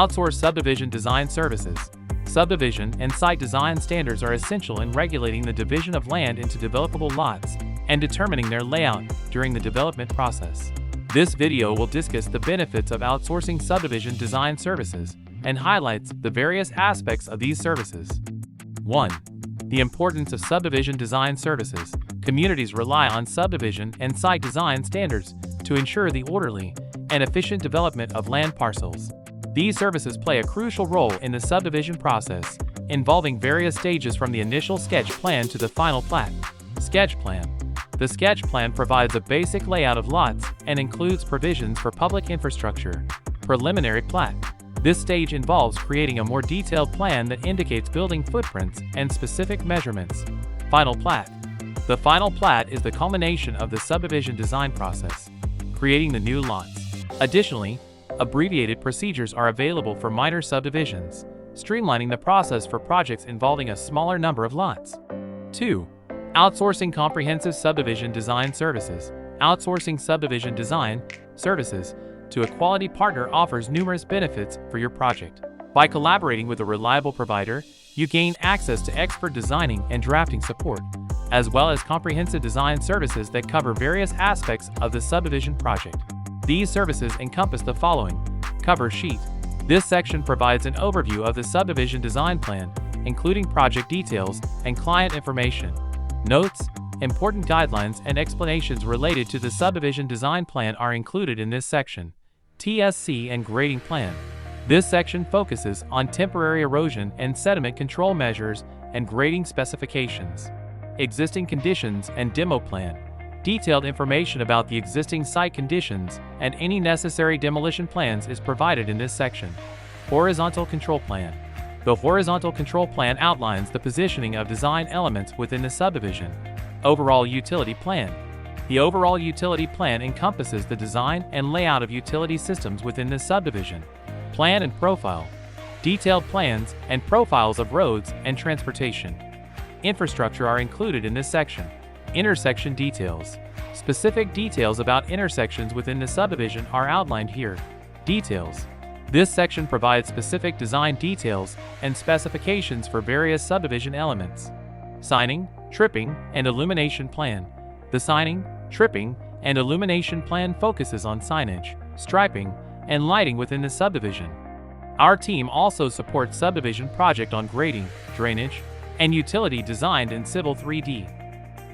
Outsource subdivision design services. Subdivision and site design standards are essential in regulating the division of land into developable lots and determining their layout during the development process. This video will discuss the benefits of outsourcing subdivision design services and highlights the various aspects of these services. 1. The importance of subdivision design services. Communities rely on subdivision and site design standards to ensure the orderly and efficient development of land parcels. These services play a crucial role in the subdivision process, involving various stages from the initial sketch plan to the final plat. Sketch plan. The sketch plan provides a basic layout of lots and includes provisions for public infrastructure. Preliminary plat. This stage involves creating a more detailed plan that indicates building footprints and specific measurements. Final plat. The final plat is the culmination of the subdivision design process, creating the new lots. Additionally, abbreviated procedures are available for minor subdivisions, streamlining the process for projects involving a smaller number of lots. 2. Outsourcing comprehensive subdivision design services. Outsourcing subdivision design services to a quality partner offers numerous benefits for your project. By collaborating with a reliable provider, you gain access to expert designing and drafting support, as well as comprehensive design services that cover various aspects of the subdivision project. These services encompass the following. Cover sheet. This section provides an overview of the subdivision design plan, including project details and client information. Notes, important guidelines and explanations related to the subdivision design plan are included in this section. TSC and grading plan. This section focuses on temporary erosion and sediment control measures and grading specifications. Existing conditions and demo plan. Detailed information about the existing site conditions and any necessary demolition plans is provided in this section. Horizontal control plan. The horizontal control plan outlines the positioning of design elements within the subdivision. Overall utility plan. The overall utility plan encompasses the design and layout of utility systems within the subdivision. Plan and profile. Detailed plans and profiles of roads and transportation. Infrastructure are included in this section. Intersection details. Specific details about intersections within the subdivision are outlined here. Details. This section provides specific design details and specifications for various subdivision elements. Signing, tripping, and illumination plan. The signing, tripping, and illumination plan focuses on signage, striping, and lighting within the subdivision. Our team also supports subdivision project on grading, drainage, and utility designed in Civil 3D.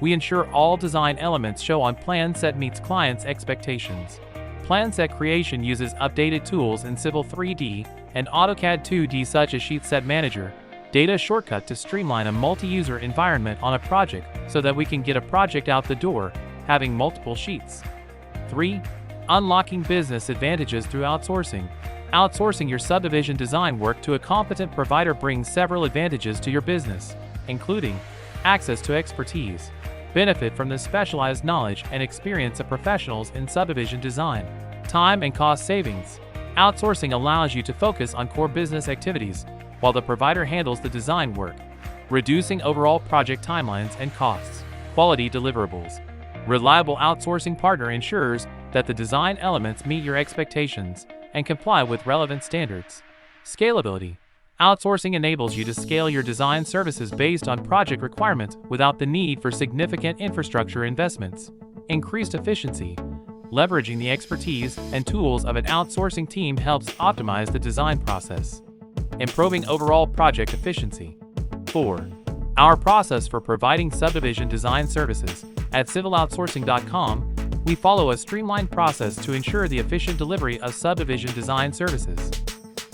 We ensure all design elements shown on plan set meets clients' expectations. Plan set creation uses updated tools in Civil 3D and AutoCAD 2D such as Sheet Set Manager, data shortcut to streamline a multi-user environment on a project so that we can get a project out the door having multiple sheets. 3. Unlocking business advantages through outsourcing. Outsourcing your subdivision design work to a competent provider brings several advantages to your business, including access to expertise. Benefit from the specialized knowledge and experience of professionals in subdivision design. Time and cost savings. Outsourcing allows you to focus on core business activities while the provider handles the design work, reducing overall project timelines and costs. Quality deliverables. Reliable outsourcing partner ensures that the design elements meet your expectations and comply with relevant standards. Scalability. Outsourcing enables you to scale your design services based on project requirements without the need for significant infrastructure investments. Increased efficiency. Leveraging the expertise and tools of an outsourcing team helps optimize the design process, improving overall project efficiency. 4. Our process for providing subdivision design services. At CivilOutsourcing.com, we follow a streamlined process to ensure the efficient delivery of subdivision design services.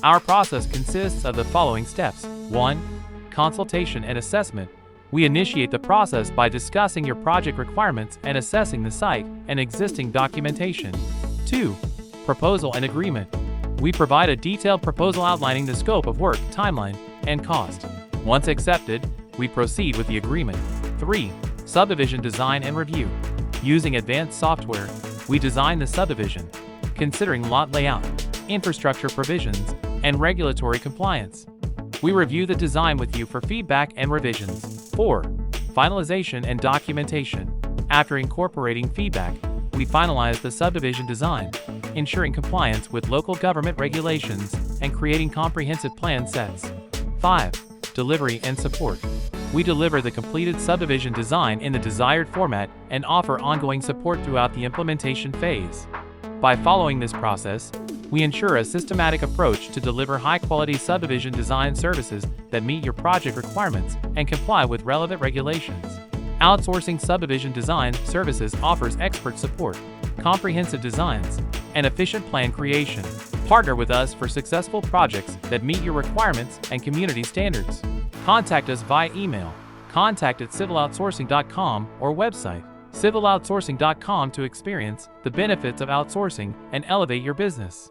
Our process consists of the following steps. 1. Consultation and assessment. We initiate the process by discussing your project requirements and assessing the site and existing documentation. 2. Proposal and agreement. We provide a detailed proposal outlining the scope of work, timeline, and cost. Once accepted, we proceed with the agreement. 3. Subdivision design and review. Using advanced software, we design the subdivision, considering lot layout, infrastructure provisions, and regulatory compliance. We review the design with you for feedback and revisions. 4. Finalization and documentation. After incorporating feedback, we finalize the subdivision design, ensuring compliance with local government regulations and creating comprehensive plan sets. 5. Delivery and support. We deliver the completed subdivision design in the desired format and offer ongoing support throughout the implementation phase. By following this process, we ensure a systematic approach to deliver high-quality subdivision design services that meet your project requirements and comply with relevant regulations. Outsourcing subdivision design services offers expert support, comprehensive designs, and efficient plan creation. Partner with us for successful projects that meet your requirements and community standards. Contact us via email, contact@civiloutsourcing.com, or website, civiloutsourcing.com, to experience the benefits of outsourcing and elevate your business.